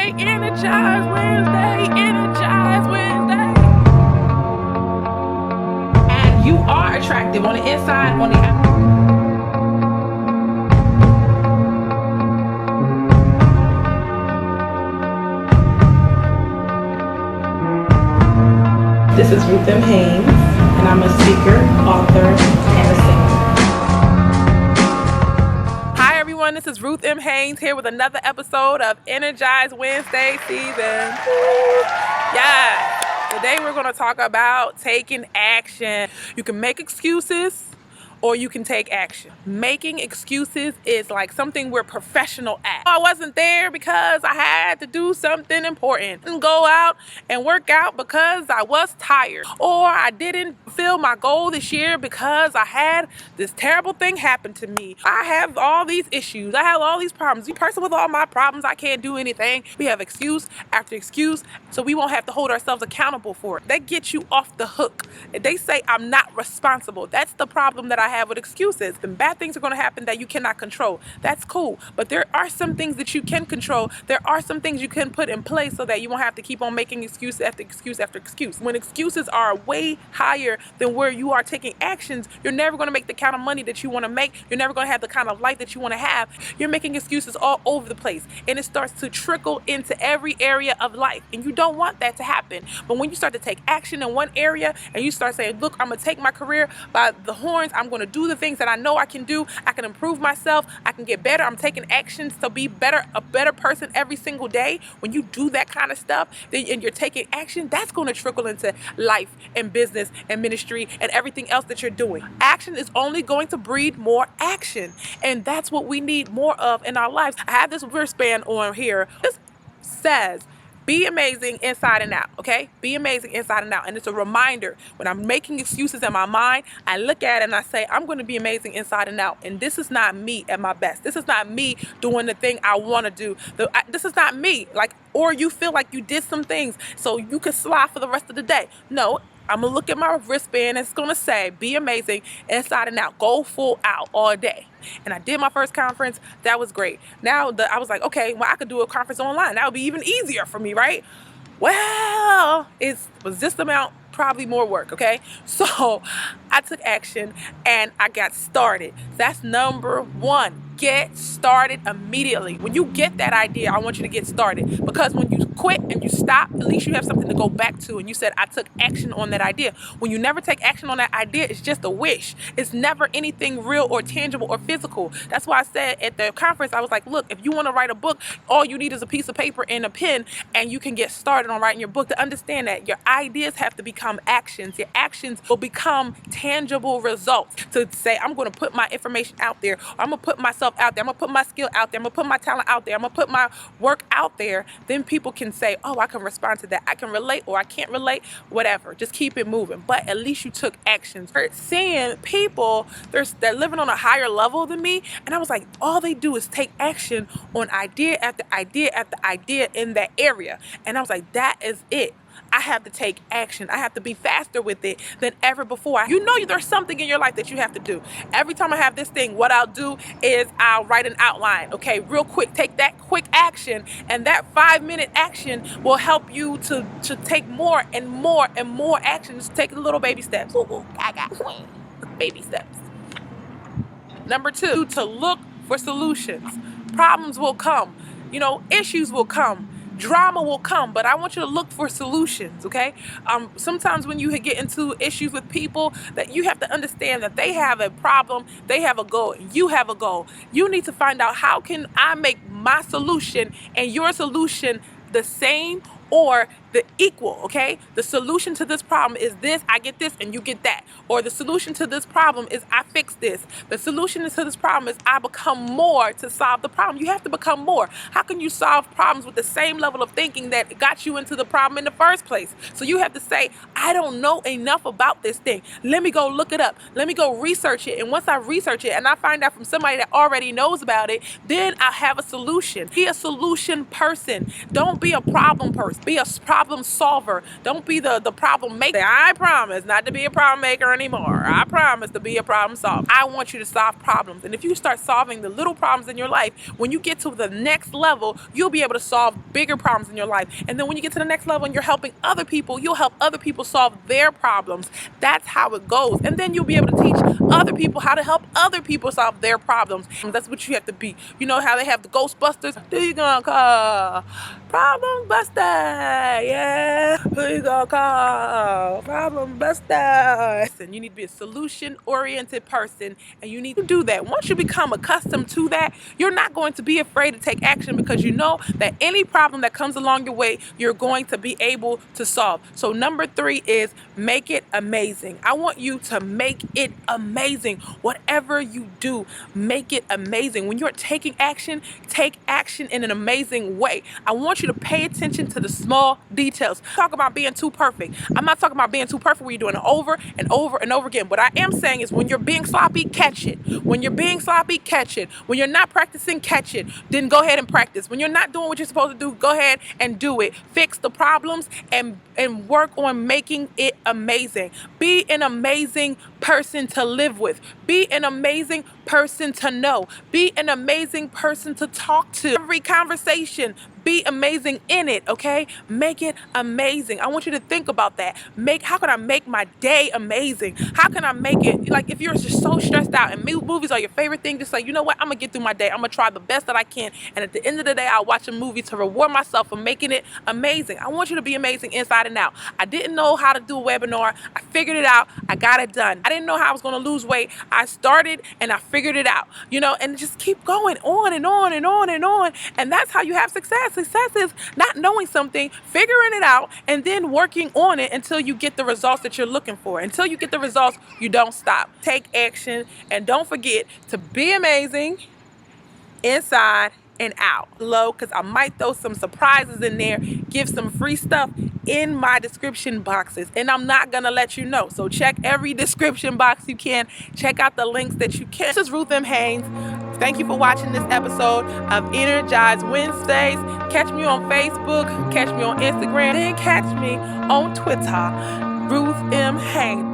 Energized Wednesday, Energized Wednesday. And you are attractive on the inside, on the outside. This is Ruth M. Haynes, and I'm a speaker, author, and a singer. Hi everyone, this is Ruth M. Haynes here with another episode of Energized Wednesday season. Yeah, today we're going to talk about taking action. You can make excuses or you can take action. Making excuses is like something we're professional at. I wasn't there because I had to do something important and go out and work out because I was tired, or I didn't fulfill my goal this year because I had this terrible thing happen to me. I have all these issues. I have all these problems. The person with all my problems, I can't do anything. We have excuse after excuse, so we won't have to hold ourselves accountable for it. They get you off the hook. If they say I'm not responsible, that's the problem that I have with excuses. And bad things are going to happen that you cannot control. That's cool. But there are some things that you can control. There are some things you can put in place so that you won't have to keep on making excuse after excuse after excuse. When excuses are way higher than where you are taking actions, you're never going to make the kind of money that you want to make. You're never going to have the kind of life that you want to have. You're making excuses all over the place. And it starts to trickle into every area of life. And you don't want that to happen. But when you start to take action in one area and you start saying, look, I'm going to take my career by the horns. I'm going to do the things that I know I can do. I can improve myself. I can get better. I'm taking actions to be better, a better person every single day. When you do that kind of stuff and you're taking action, that's going to trickle into life and business and ministry and everything else that you're doing. Action is only going to breed more action. And that's what we need more of in our lives. I have this wristband on here. This says, be amazing inside and out, okay? Be amazing inside and out. And it's a reminder when I'm making excuses in my mind, I look at it and I say, I'm going to be amazing inside and out. And this is not me at my best. This is not me doing the thing I want to do. This is not me. Or you feel like you did some things so you could slide for the rest of the day. No, I'm going to look at my wristband and it's going to say, be amazing inside and out. Go full out all day. And I did my first conference. That was great. Now I was like, okay, well, I could do a conference online. That would be even easier for me, right? Well, was this amount? Probably more work, okay? So I took action and I got started. That's number one. Get started immediately. When you get that idea, I want you to get started, because when you quit and you stop, at least you have something to go back to. And you said, I took action on that idea. When you never take action on that idea, it's just a wish. It's never anything real or tangible or physical. That's why I said at the conference, I was like, look, if you want to write a book, all you need is a piece of paper and a pen, and you can get started on writing your book. To understand that your ideas have to become actions. Your actions will become tangible results. To say, I'm going to put my information out there. I'm going to put myself out there. I'm going to put my skill out there. I'm going to put my talent out there. I'm going to put my work out there. Then people can say, oh, I can respond to that. I can relate or I can't relate, whatever. Just keep it moving. But at least you took actions. Seeing people, they're living on a higher level than me. And I was like, all they do is take action on idea after idea after idea in that area. And I was like, that is it. I have to take action. I have to be faster with it than ever before. You know there's something in your life that you have to do. Every time I have this thing, what I'll do is I'll write an outline. Okay, real quick, take that quick action, and that 5-minute action will help you to take more and more and more actions. Take the little baby steps. Baby steps. Number 2, to look for solutions. Problems will come. Issues will come. Drama will come, but I want you to look for solutions, okay? Sometimes when you get into issues with people, that you have to understand that they have a problem, they have a goal, you have a goal. You need to find out, how can I make my solution and your solution the same or the equal, okay? The solution to this problem is this, I get this and you get that. Or the solution to this problem is I fix this. The solution to this problem is I become more to solve the problem. You have to become more. How can you solve problems with the same level of thinking that got you into the problem in the first place? So you have to say, I don't know enough about this thing. Let me go look it up. Let me go research it. And once I research it and I find out from somebody that already knows about it, then I have a solution. Be a solution person. Don't be a problem person. Be a problem problem solver. Don't be the problem maker. I promise not to be a problem maker anymore. I promise to be a problem solver. I want you to solve problems. And if you start solving the little problems in your life, when you get to the next level, you'll be able to solve bigger problems in your life. And then when you get to the next level and you're helping other people, you'll help other people solve their problems. That's how it goes. And then you'll be able to teach other people how to help other people solve their problems. That's what you have to be. You know how they have the Ghostbusters? Who you gonna call? Problem Buster. Yeah. Who you gonna call? Problem Buster. And you need to be a solution-oriented person, and you need to do that. Once you become accustomed to that, you're not going to be afraid to take action, because you know that any problem that comes along your way, you're going to be able to solve. So number 3 is make it amazing. I want you to make it amazing. Whatever you do, make it amazing. When you're taking action, take action in an amazing way. I want you to pay attention to the small details. Talk about being too perfect. I'm not talking about being too perfect where you're doing it over and over and over again. What I am saying is when you're being sloppy, catch it. When you're being sloppy, catch it. When you're not practicing, catch it. Then go ahead and practice. When you're not doing what you're supposed to do, go ahead and do it. Fix the problems and work on making it amazing. Be an amazing person to live with. Be an amazing person to know. Be an amazing person to talk to. Every conversation, be amazing in it, okay? Make it amazing. I want you to think about that. How can I make my day amazing? How can I make it, like, if you're just so stressed out and movies are your favorite thing, just like, you know what? I'm going to get through my day. I'm going to try the best that I can. And at the end of the day, I'll watch a movie to reward myself for making it amazing. I want you to be amazing inside and out. I didn't know how to do a webinar. I figured it out. I got it done. I didn't know how I was going to lose weight. I started and I figured it out, you know, and just keep going on and on and on and on. And that's how you have success. Success is not knowing something, figuring it out, and then working on it until you get the results that you're looking for. Until you get the results, you don't stop. Take action, and don't forget to be amazing inside and out. Low, because I might throw some surprises in there, give some free stuff in my description boxes, and I'm not gonna let you know. So check every description box you can. Check out the links that you can. This is Ruth M. Haynes. Thank you for watching this episode of Energized Wednesdays. Catch me on Facebook, catch me on Instagram, then catch me on Twitter, Ruth M. Haynes.